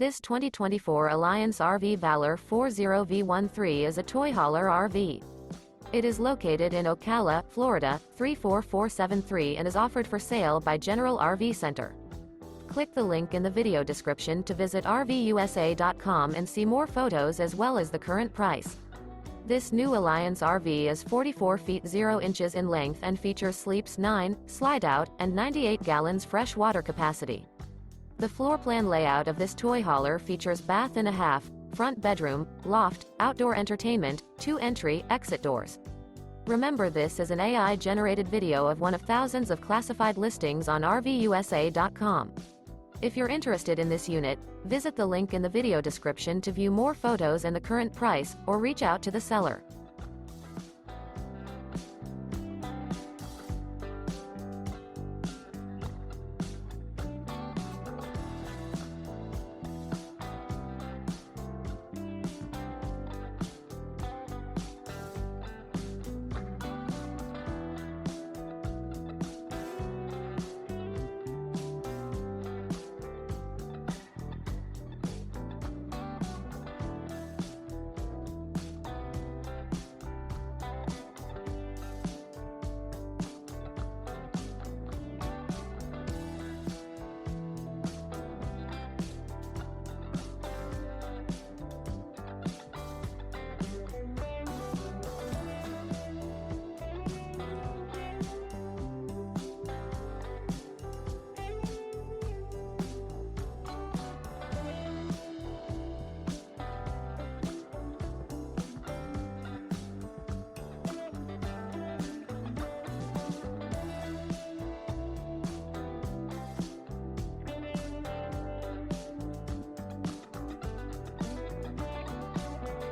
This 2024 Alliance RV Valor 40V13 is a toy hauler RV. It is located in Ocala, Florida, 34473 and is offered for sale by General RV Center. Click the link in the video description to visit RVUSA.com and see more photos as well as the current price. This new Alliance RV is 44 feet 0 inches in length and features sleeps 9, Slideout, and 98 gallons fresh water capacity. The floor plan layout of this toy hauler features bath and a half, front bedroom, loft, outdoor entertainment, 2 entry, exit doors. Remember, this is an AI-generated video of one of thousands of classified listings on RVUSA.com. If you're interested in this unit, visit the link in the video description to view more photos and the current price, or reach out to the seller.